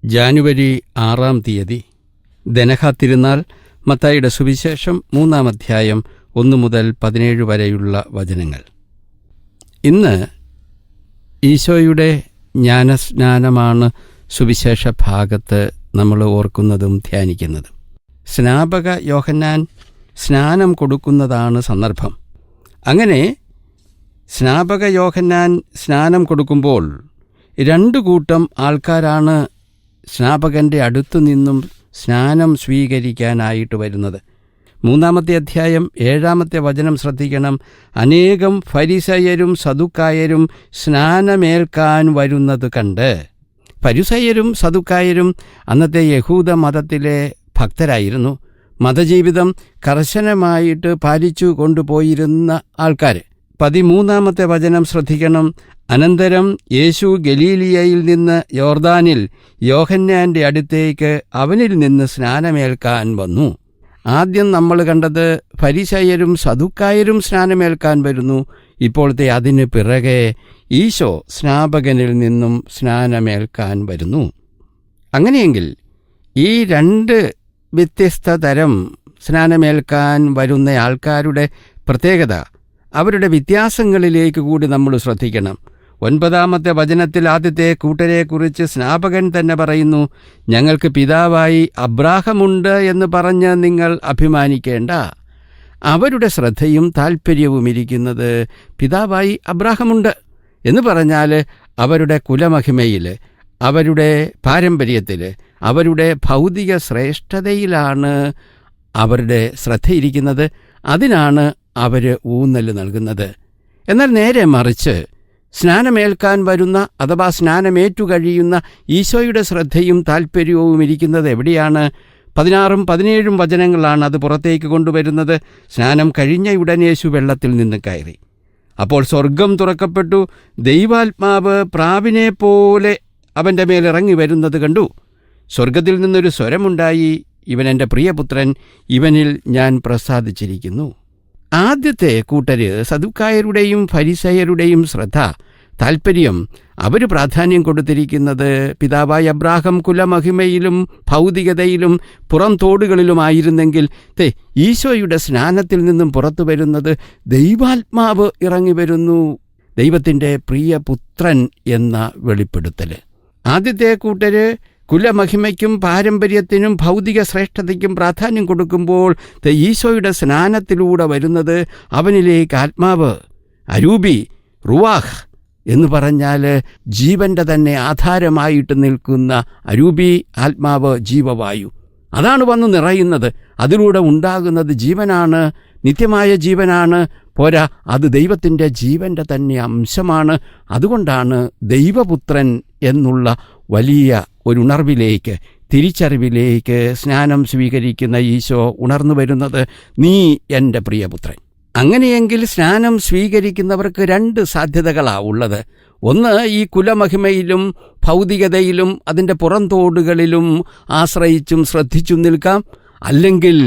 ജാനുവരി 6 ദനഹ തിരുനാൾ. മത്തായിയുടെ സുവിശേഷം 3 അധ്യായം 1 മുതൽ 17 വരെയുള്ള വചനങ്ങൾ. ഇന്ന് ഈശോയുടെ ജ്ഞാനസ്നാനമാണ് സുവിശേഷ ഭാഗത്ത് നമ്മൾ ഓർക്കുന്നതും ധ്യാനിക്കുന്നതും. സ്നാപക യോഹന്നാൻ സ്നാനം കൊടുക്കുന്നതാണ് സന്ദർഭം. അങ്ങനെ സ്നാപക യോഹന്നാൻ സ്നാനം കൊടുക്കുമ്പോൾ 2 കൂട്ടം ആൾക്കാരാണ് സ്നാപകൻ്റെ അടുത്തു നിന്നും സ്നാനം സ്വീകരിക്കാനായിട്ട് വരുന്നത്. 3 അധ്യായം 7 വചനം ശ്രദ്ധിക്കണം. അനേകം ഫരിസയരും സദുക്കായരും സ്നാനമേൽക്കാൻ വരുന്നത് കണ്ട്. ഫരിസയരും സദുക്കായരും അന്നത്തെ യഹൂദ മതത്തിലെ ഭക്തരായിരുന്നു. മതജീവിതം കർശനമായിട്ട് പാലിച്ചു കൊണ്ടുപോയിരുന്ന ആൾക്കാർ. 13 വചനം ശ്രദ്ധിക്കണം. അനന്തരം യേശു ഗലീലിയയിൽ നിന്ന് യോർദാനിൽ യോഹന്നാൻ്റെ അടുത്തേക്ക് അവനിൽ നിന്ന് സ്നാനമേൽക്കാൻ വന്നു. ആദ്യം നമ്മൾ കണ്ടത് ഫരിസയരും സദുക്കായരും സ്നാനമേൽക്കാൻ വരുന്നു. ഇപ്പോഴത്തെ അതിന് പിറകെ ഈശോ സ്നാപകനിൽ നിന്നും സ്നാനമേൽക്കാൻ വരുന്നു. അങ്ങനെയെങ്കിൽ ഈ 2 വ്യത്യസ്ത തരം സ്നാനമേൽക്കാൻ വരുന്ന ആൾക്കാരുടെ പ്രത്യേകത, അവരുടെ വ്യത്യാസങ്ങളിലേക്ക് കൂടി നമ്മൾ ശ്രദ്ധിക്കണം. 9 വചനത്തിൽ ആദ്യത്തെ കൂട്ടരെക്കുറിച്ച് സ്നാപകൻ തന്നെ പറയുന്നു, ഞങ്ങൾക്ക് പിതാവായി അബ്രാഹമുണ്ട് എന്ന് പറഞ്ഞ് നിങ്ങൾ അഭിമാനിക്കേണ്ട. അവരുടെ ശ്രദ്ധയും താൽപ്പര്യവും ഇരിക്കുന്നത് പിതാവായി അബ്രാഹമുണ്ട് എന്ന് പറഞ്ഞാൽ അവരുടെ കുലമഹിമയിൽ, അവരുടെ പാരമ്പര്യത്തിൽ, അവരുടെ ഭൗതിക ശ്രേഷ്ഠതയിലാണ് അവരുടെ ശ്രദ്ധയിരിക്കുന്നത്. അതിനാണ് അവർ ഊന്നൽ നൽകുന്നത്. എന്നാൽ നേരെ മറിച്ച് സ്നാനമേൽക്കാൻ വരുന്ന അഥവാ സ്നാനമേറ്റു കഴിയുന്ന ഈശോയുടെ ശ്രദ്ധയും താൽപ്പര്യവും ഇരിക്കുന്നത് എവിടെയാണ്? 16, 17 വചനങ്ങളാണ് അത് പുറത്തേക്ക് കൊണ്ടുവരുന്നത്. സ്നാനം കഴിഞ്ഞ ഉടനെ യേശു വെള്ളത്തിൽ നിന്ന് കയറി. അപ്പോൾ സ്വർഗം തുറക്കപ്പെട്ടു. ദൈവാത്മാവ് പ്രാവിനെ പോലെ അവൻ്റെ മേൽ ഇറങ്ങി വരുന്നത് കണ്ടു. സ്വർഗത്തിൽ നിന്നൊരു സ്വരമുണ്ടായി, ഇവൻ എൻ്റെ പ്രിയപുത്രൻ, ഇവനിൽ ഞാൻ പ്രസാദിച്ചിരിക്കുന്നു. ആദ്യത്തെ കൂട്ടര് സദുക്കായരുടെയും ഫരിസയരുടെയും ശ്രദ്ധ, താൽപ്പര്യം, അവർ പ്രാധാന്യം കൊടുത്തിരിക്കുന്നത് പിതാവായ അബ്രാഹം കുലമഹിമയിലും ഭൗതികതയിലും പുറം തോടുകളിലുമായിരുന്നെങ്കിൽ ഈശോയുടെ സ്നാനത്തിൽ നിന്നും പുറത്തു വരുന്നത് ദൈവാത്മാവ് ഇറങ്ങി വരുന്നു, ദൈവത്തിൻ്റെ പ്രിയപുത്രൻ എന്ന വെളിപ്പെടുത്തൽ. ആദ്യത്തെ കൂട്ടര് കുലമഹിമയ്ക്കും പാരമ്പര്യത്തിനും ഭൗതിക ശ്രേഷ്ഠതയ്ക്കും പ്രാധാന്യം കൊടുക്കുമ്പോൾ ഈശോയുടെ സ്നാനത്തിലൂടെ വരുന്നത് അവനിലേക്ക് ആത്മാവ്, അരൂപി, റുവാഹ് എന്ന് പറഞ്ഞാൽ ജീവൻ്റെ തന്നെ ആധാരമായിട്ട് നിൽക്കുന്ന അരൂപി, ആത്മാവ്, ജീവവായു, അതാണ് വന്നു നിറയുന്നത്. അതിലൂടെ ഉണ്ടാകുന്നത് ജീവനാണ്, നിത്യമായ ജീവനാണ്. പോരാ, അത് ദൈവത്തിൻ്റെ ജീവൻ്റെ തന്നെ അംശമാണ്. അതുകൊണ്ടാണ് ദൈവപുത്രൻ എന്നുള്ള വലിയ ഒരു ഉണർവിലേക്ക്, തിരിച്ചറിവിലേക്ക് സ്നാനം സ്വീകരിക്കുന്ന ഈശോ ഉണർന്നു വരുന്നത്, നീ എൻ്റെ പ്രിയപുത്രൻ. അങ്ങനെയെങ്കിൽ സ്നാനം സ്വീകരിക്കുന്നവർക്ക് 2 സാധ്യതകളാണ് ഉള്ളത്. ഒന്ന്, ഈ കുലമഹിമയിലും ഭൗതികതയിലും അതിൻ്റെ പുറംതോടുകളിലും ആശ്രയിച്ചും ശ്രദ്ധിച്ചും നിൽക്കാം. അല്ലെങ്കിൽ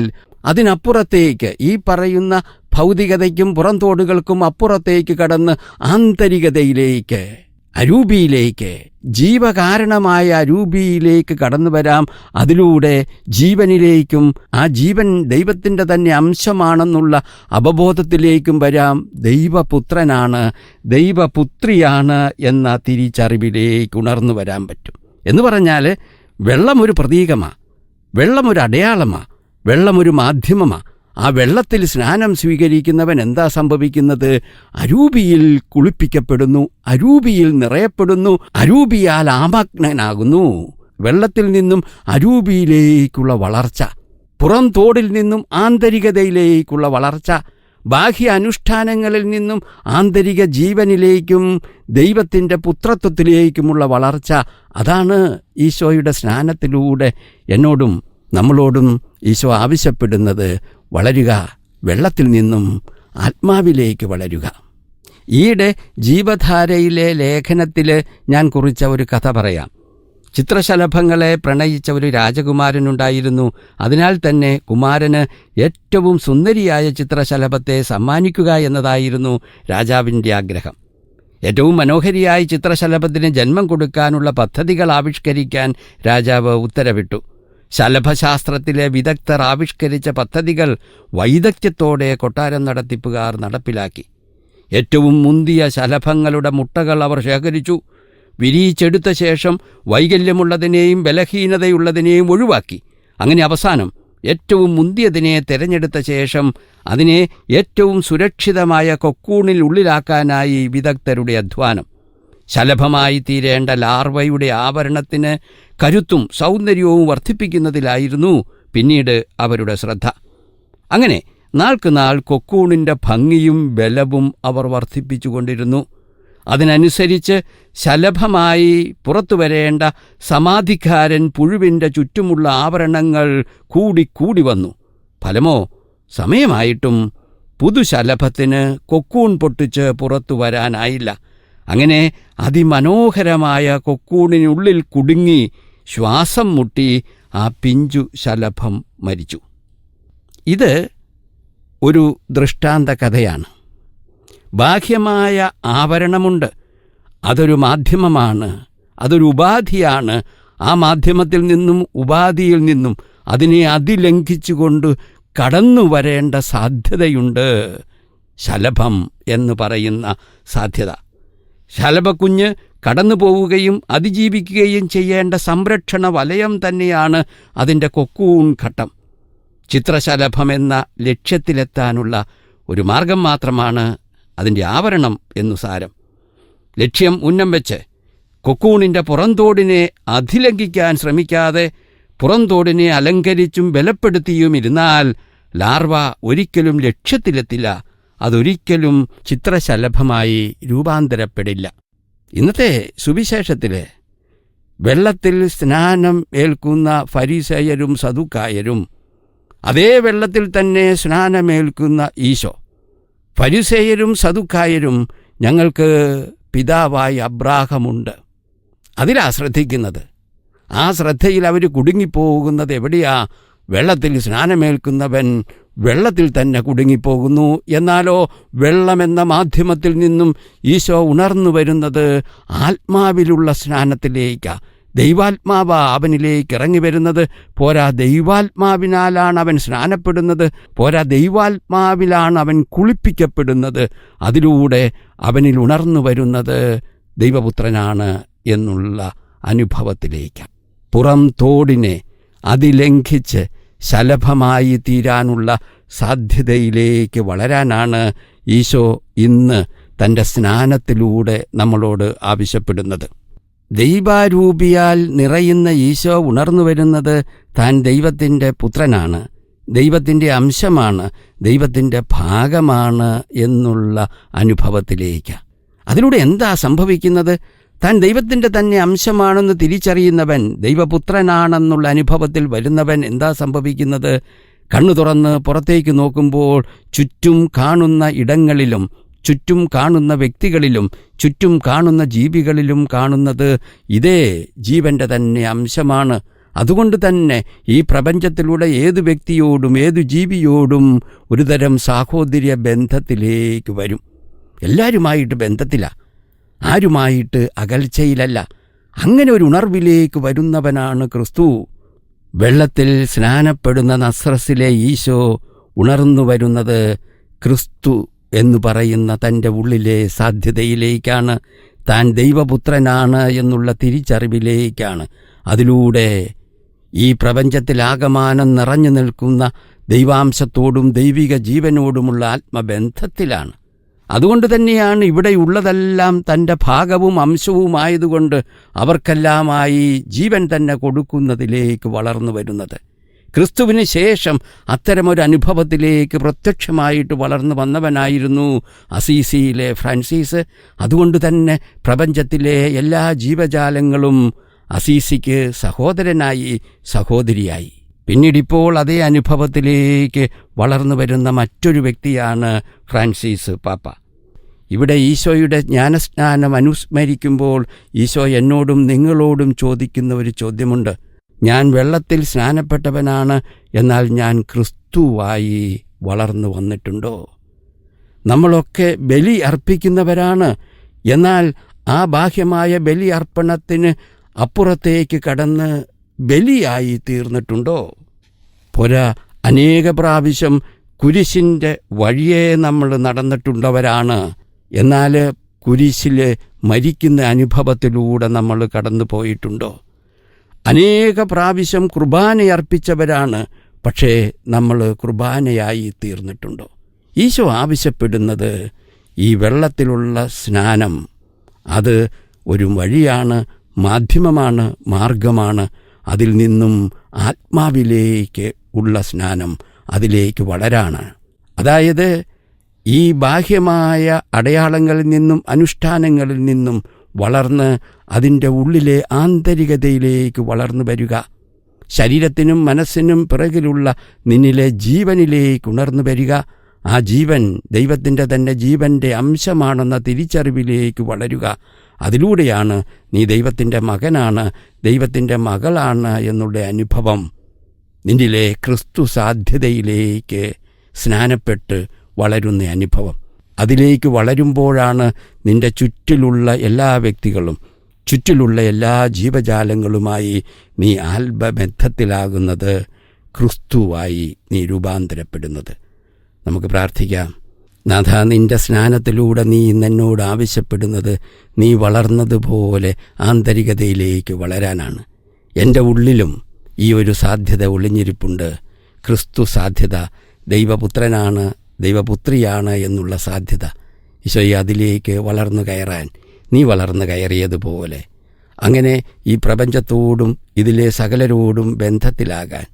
അതിനപ്പുറത്തേക്ക്, ഈ പറയുന്ന ഭൗതികതയ്ക്കും പുറംതോടുകൾക്കും അപ്പുറത്തേക്ക് കടന്ന് ആന്തരികതയിലേക്ക്, അരൂപിയിലേക്ക്, ജീവകാരണമായ അരൂപിയിലേക്ക് കടന്നു വരാം. അതിലൂടെ ജീവനിലേക്കും, ആ ജീവൻ ദൈവത്തിൻ്റെ തന്നെ അംശമാണെന്നുള്ള അവബോധത്തിലേക്കും വരാം. ദൈവപുത്രനാണ്, ദൈവപുത്രിയാണ് എന്ന തിരിച്ചറിവിലേക്ക് ഉണർന്നു വരാൻ പറ്റും. എന്ന് പറഞ്ഞാൽ വെള്ളമൊരു പ്രതീകമാണ്, വെള്ളമൊരു അടയാളമാണ്, വെള്ളമൊരു മാധ്യമമാണ്. ആ വെള്ളത്തിൽ സ്നാനം സ്വീകരിക്കുന്നവൻ എന്താ സംഭവിക്കുന്നത്? അരൂപിയിൽ കുളിപ്പിക്കപ്പെടുന്നു, അരൂപിയിൽ നിറയപ്പെടുന്നു, അരൂപിയാൽ ആമഗ്നനാകുന്നു. വെള്ളത്തിൽ നിന്നും അരൂപിയിലേക്കുള്ള വളർച്ച, പുറം തോടിൽ നിന്നും ആന്തരികതയിലേക്കുള്ള വളർച്ച, ബാഹ്യ അനുഷ്ഠാനങ്ങളിൽ നിന്നും ആന്തരിക ജീവനിലേക്കും ദൈവത്തിൻ്റെ പുത്രത്വത്തിലേക്കുമുള്ള വളർച്ച, അതാണ് ഈശോയുടെ സ്നാനത്തിലൂടെ എന്നോടും നമ്മളോടും ഈശോ ആവശ്യപ്പെടുന്നത്. വളരുക, വെള്ളത്തിൽ നിന്നും ആത്മാവിലേക്ക് വളരുക. ഈയിടെ ജീവധാരയിലെ ലേഖനത്തിൽ ഞാൻ കുറിച്ച ഒരു കഥ പറയാം. ചിത്രശലഭങ്ങളെ പ്രണയിച്ച ഒരു രാജകുമാരനുണ്ടായിരുന്നു. അതിനാൽ തന്നെ കുമാരന് ഏറ്റവും സുന്ദരിയായ ചിത്രശലഭത്തെ സമ്മാനിക്കുക എന്നതായിരുന്നു രാജാവിൻ്റെ ആഗ്രഹം. ഏറ്റവും മനോഹരിയായ ചിത്രശലഭത്തിന് ജന്മം കൊടുക്കാനുള്ള പദ്ധതികൾ ആവിഷ്കരിക്കാൻ രാജാവ് ഉത്തരവിട്ടു. ശലഭശാസ്ത്രത്തിലെ വിദഗ്ധർ ആവിഷ്കരിച്ച പദ്ധതികൾ വൈദഗ്ധ്യത്തോടെ കൊട്ടാരം നടത്തിപ്പുകാർ നടപ്പിലാക്കി. ഏറ്റവും മുന്തിയ ശലഭങ്ങളുടെ മുട്ടകൾ അവർ ശേഖരിച്ചു. വിരിയിച്ചെടുത്ത ശേഷം വൈകല്യമുള്ളതിനെയും ബലഹീനതയുള്ളതിനെയും ഒഴിവാക്കി. അങ്ങനെ അവസാനം ഏറ്റവും മുന്തിയതിനെ തിരഞ്ഞെടുത്ത ശേഷം അതിനെ ഏറ്റവും സുരക്ഷിതമായ കൊക്കൂണിൽ ഉള്ളിലാക്കാനായി വിദഗ്ധരുടെ അധ്വാനം. ശലഭമായി തീരേണ്ട ലാർവയുടെ ആവരണത്തിന് കരുത്തും സൗന്ദര്യവും വർദ്ധിപ്പിക്കുന്നതിലായിരുന്നു പിന്നീട് അവരുടെ ശ്രദ്ധ. അങ്ങനെ നാൾക്കുനാൾ കൊക്കൂണിൻ്റെ ഭംഗിയും ബലവും അവർ വർദ്ധിപ്പിച്ചുകൊണ്ടിരുന്നു. അതിനനുസരിച്ച് ശലഭമായി പുറത്തു വരേണ്ട സമാധിക്കാരൻ പുഴുവിൻ്റെ ചുറ്റുമുള്ള ആവരണങ്ങൾ കൂടിക്കൂടി വന്നു. ഫലമോ, സമയമായിട്ടും പുതുശലഭത്തിന് കൊക്കൂൺ പൊട്ടിച്ച് പുറത്തു വരാനായില്ല. അങ്ങനെ അതിമനോഹരമായ കൊക്കൂണിനുള്ളിൽ കുടുങ്ങി ശ്വാസം മുട്ടി ആ പിഞ്ചു ശലഭം മരിച്ചു. ഇത് ഒരു ദൃഷ്ടാന്ത കഥയാണ്. ബാഹ്യമായ ആവരണമുണ്ട്, അതൊരു മാധ്യമമാണ്, അതൊരു ഉപാധിയാണ്. ആ മാധ്യമത്തിൽ നിന്നും ഉപാധിയിൽ നിന്നും അതിനെ അതിലംഘിച്ചുകൊണ്ട് കടന്നു വരേണ്ട സാധ്യതയുണ്ട്. ശലഭം എന്ന് പറയുന്ന സാധ്യത. ശലഭക്കുഞ്ഞ് കടന്നു പോവുകയും അതിജീവിക്കുകയും ചെയ്യേണ്ട സംരക്ഷണ വലയം തന്നെയാണ് അതിൻ്റെ കൊക്കൂൺ ഘട്ടം. ചിത്രശലഭമെന്ന ലക്ഷ്യത്തിലെത്താനുള്ള ഒരു മാർഗം മാത്രമാണ് അതിൻ്റെ ആവരണം എന്നു സാരം. ലക്ഷ്യം ഉന്നം വെച്ച് കൊക്കൂണിൻ്റെ പുറന്തോടിനെ അതിലംഘിക്കാൻ ശ്രമിക്കാതെ പുറന്തോടിനെ അലങ്കരിച്ചും ബലപ്പെടുത്തിയും ഇരുന്നാൽ ലാർവ ഒരിക്കലും ലക്ഷ്യത്തിലെത്തില്ല. അതൊരിക്കലും ചിത്രശലഭമായി രൂപാന്തരപ്പെടില്ല. ഇന്നത്തെ സുവിശേഷത്തിൽ വെള്ളത്തിൽ സ്നാനം ഏൽക്കുന്ന ഫരിസേയരും സദുക്കായരും അതേ വെള്ളത്തിൽ തന്നെ സ്നാനമേൽക്കുന്ന ഈശോ. ഫരിസേയരും സദുക്കായരും ഞങ്ങൾക്ക് പിതാവായി അബ്രാഹമുണ്ട്, അതിലാ ശ്രദ്ധിക്കുന്നത്. ആ ശ്രദ്ധയിൽ അവർ കുടുങ്ങിപ്പോകുന്നത് എവിടെയാ? വെള്ളത്തിൽ സ്നാനമേൽക്കുന്നവൻ വെള്ളത്തിൽ തന്നെ കുടുങ്ങിപ്പോകുന്നു. എന്നാലോ വെള്ളമെന്ന മാധ്യമത്തിൽ നിന്നും ഈശോ ഉണർന്നു വരുന്നത് ആത്മാവിലുള്ള സ്നാനത്തിലേക്കാണ്. ദൈവാത്മാവ് അവനിലേക്ക് ഇറങ്ങി വരുന്നത്. പോരാ, ദൈവാത്മാവിനാലാണ് അവൻ സ്നാനപ്പെടുന്നത്. പോരാ, ദൈവാത്മാവിലാണ് അവൻ കുളിപ്പിക്കപ്പെടുന്നത്. അതിലൂടെ അവനിൽ ഉണർന്നു വരുന്നത് ദൈവപുത്രനാണ് എന്നുള്ള അനുഭവത്തിലേക്ക്. പുറം തോടിനെ അതിലംഘിച്ച് ശലഭമായി തീരാനുള്ള സാധ്യതയിലേക്ക് വളരാനാണ് ഈശോ ഇന്ന് തൻ്റെ സ്നാനത്തിലൂടെ നമ്മളോട് ആവശ്യപ്പെടുന്നത്. ദൈവാരൂപിയാൽ നിറയുന്ന ഈശോ ഉണർന്നു വരുന്നത് താൻ ദൈവത്തിൻ്റെ പുത്രനാണ്, ദൈവത്തിൻ്റെ അംശമാണ്, ദൈവത്തിൻ്റെ ഭാഗമാണ് എന്നുള്ള അനുഭവത്തിലേക്ക്. അതിലൂടെ എന്താ സംഭവിക്കുന്നത്? താൻ ദൈവത്തിൻ്റെ തന്നെ അംശമാണെന്ന് തിരിച്ചറിയുന്നവൻ, ദൈവപുത്രനാണെന്നുള്ള അനുഭവത്തിൽ വരുന്നവൻ എന്താ സംഭവിക്കുന്നത്? കണ്ണു തുറന്ന് പുറത്തേക്ക് നോക്കുമ്പോൾ ചുറ്റും കാണുന്ന ഇടങ്ങളിലും ചുറ്റും കാണുന്ന വ്യക്തികളിലും ചുറ്റും കാണുന്ന ജീവികളിലും കാണുന്നത് ഇതേ ജീവൻ്റെ തന്നെ അംശമാണ്. അതുകൊണ്ട് തന്നെ ഈ പ്രപഞ്ചത്തിലൂടെ ഏതു വ്യക്തിയോടും ഏതു ജീവിയോടും ഒരുതരം സാഹോദര്യ ബന്ധത്തിലേക്ക് വരും. എല്ലാവരുമായിട്ട് ബന്ധത്തിലാണ്, ആരുമായിട്ട് അകൽച്ചയിലല്ല. അങ്ങനെ ഒരു ഉണർവിലേക്ക് വരുന്നവനാണ് ക്രിസ്തു. വെള്ളത്തിൽ സ്നാനപ്പെടുന്ന നസ്രസിലെ ഈശോ ഉണർന്നു വരുന്നത് ക്രിസ്തു എന്നു പറയുന്ന തൻ്റെ ഉള്ളിലെ സാധ്യതയിലേക്കാണ്. താൻ ദൈവപുത്രനാണ് എന്നുള്ള തിരിച്ചറിവിലേക്കാണ്. അതിലൂടെ ഈ പ്രപഞ്ചത്തിലാകമാനം നിറഞ്ഞു നിൽക്കുന്ന ദൈവാംശത്തോടും ദൈവിക ജീവനോടുമുള്ള ആത്മബന്ധത്തിലാണ്. അതുകൊണ്ട് തന്നെയാണ് ഇവിടെയുള്ളതെല്ലാം തൻ്റെ ഭാഗവും അംശവുമായതുകൊണ്ട് അവർക്കെല്ലാമായി ജീവൻ തന്നെ കൊടുക്കുന്നതിലേക്ക് വളർന്നു വരുന്നത്. ക്രിസ്തുവിന് ശേഷം അത്തരമൊരനുഭവത്തിലേക്ക് പ്രത്യക്ഷമായിട്ട് വളർന്നു വന്നവനായിരുന്നു അസീസിയിലെ ഫ്രാൻസിസ്. അതുകൊണ്ട് തന്നെ പ്രപഞ്ചത്തിലെ എല്ലാ ജീവജാലങ്ങളും അസീസിക്ക് സഹോദരനായി, സഹോദരിയായി. പിന്നീടിപ്പോൾ അതേ അനുഭവത്തിലേക്ക് വളർന്നു വരുന്ന മറ്റൊരു വ്യക്തിയാണ് ഫ്രാൻസിസ് പാപ്പ. ഇവിടെ ഈശോയുടെ ജ്ഞാനസ്നാനം അനുസ്മരിക്കുമ്പോൾ ഈശോ എന്നോടും നിങ്ങളോടും ചോദിക്കുന്ന ഒരു ചോദ്യമുണ്ട്. ഞാൻ വെള്ളത്തിൽ സ്നാനപ്പെട്ടവനാണ്, എന്നാൽ ഞാൻ ക്രിസ്തുവായി വളർന്നു വന്നിട്ടുണ്ടോ? നമ്മളൊക്കെ ബലി അർപ്പിക്കുന്നവരാണ്, എന്നാൽ ആ ബാഹ്യമായ ബലി അർപ്പണത്തിന് അപ്പുറത്തേക്ക് കടന്ന് ബലിയായി തീർന്നിട്ടുണ്ടോ? പോരാ, അനേക പ്രാവശ്യം കുരിശിൻ്റെ വഴിയെ നമ്മൾ നടന്നിട്ടുള്ളവരാണ്. എന്നാൽ കുരിശിൽ മരിക്കുന്ന അനുഭവത്തിലൂടെ നമ്മൾ കടന്നു പോയിട്ടുണ്ടോ? അനേക പ്രാവശ്യം കുർബാനയർപ്പിച്ചവരാണ്. പക്ഷേ നമ്മൾ കുർബാനയായി തീർന്നിട്ടുണ്ടോ? ഈശോ ആവശ്യപ്പെടുന്നത് ഈ വെള്ളത്തിലുള്ള സ്നാനം, അത് ഒരു വഴിയാണ്, മാധ്യമമാണ്, മാർഗമാണ്. അതിൽ നിന്നും ആത്മാവിലേക്ക് ഉള്ള സ്നാനം, അതിലേക്ക് വളരാണ്. അതായത് ഈ ബാഹ്യമായ അടയാളങ്ങളിൽ നിന്നും അനുഷ്ഠാനങ്ങളിൽ നിന്നും വളർന്ന് അതിൻ്റെ ഉള്ളിലെ ആന്തരികതയിലേക്ക് വളർന്നു വരിക. ശരീരത്തിനും മനസ്സിനും പിറകിലുള്ള നിന്നിലെ ജീവനിലേക്ക് ഉണർന്നു വരിക. ആ ജീവൻ ദൈവത്തിൻ്റെ തന്നെ ജീവൻ്റെ അംശമാണെന്ന തിരിച്ചറിവിലേക്ക് വളരുക. അതിലൂടെയാണ് നീ ദൈവത്തിൻ്റെ മകനാണ്, ദൈവത്തിൻ്റെ മകളാണ് എന്നുള്ള അനുഭവം നിന്നിലെ ക്രിസ്തു സാധ്യതയിലേക്ക് സ്നാനപ്പെട്ട് വളരുന്ന അനുഭവം. അതിലേക്ക് വളരുമ്പോഴാണ് നിൻ്റെ ചുറ്റിലുള്ള എല്ലാ വ്യക്തികളും, ചുറ്റിലുള്ള എല്ലാ ജീവജാലങ്ങളുമായി നീ ആത്മബന്ധത്തിലാകുന്നത്, ക്രിസ്തുവായി നീ രൂപാന്തരപ്പെടുന്നത്. നമുക്ക് പ്രാർത്ഥിക്കാം. നാഥ, നിൻ്റെ സ്നാനത്തിലൂടെ നീ എന്നോട് ആവശ്യപ്പെടുന്നത് നീ വളർന്നതുപോലെ ആന്തരികതയിലേക്ക് വളരാനാണ്. എൻ്റെ ഉള്ളിലും ഈ ഒരു സാധ്യത ഒളിഞ്ഞിരിപ്പുണ്ട്. ക്രിസ്തു സാധ്യത, ദൈവപുത്രനാണ്, ദൈവപുത്രിയാണ് എന്നുള്ള സാധ്യത. ഈശോയെ, അതിലേക്ക് വളർന്നു കയറാൻ നീ വളർന്നു കയറിയതുപോലെ അങ്ങനെ ഈ പ്രപഞ്ചത്തോടും ഇതിലെ സകലരോടും ബന്ധത്തിലാകാൻ,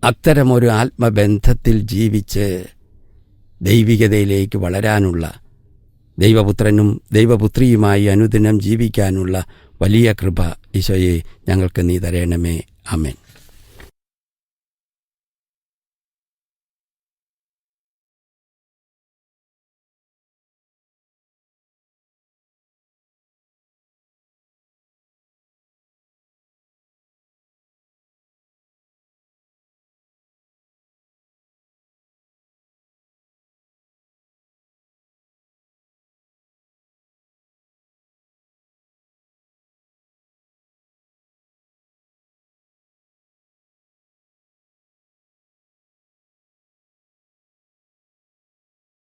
അത്തരമൊരു ആത്മബന്ധത്തിൽ ജീവിച്ച് ദൈവികതയിലേക്ക് വളരാനുള്ള, ദൈവപുത്രനും ദൈവപുത്രിയുമായി അനുദിനം ജീവിക്കാനുള്ള വലിയ കൃപ ഈശോയെ ഞങ്ങൾക്ക് നീ തരണമേ. ആമേൻ.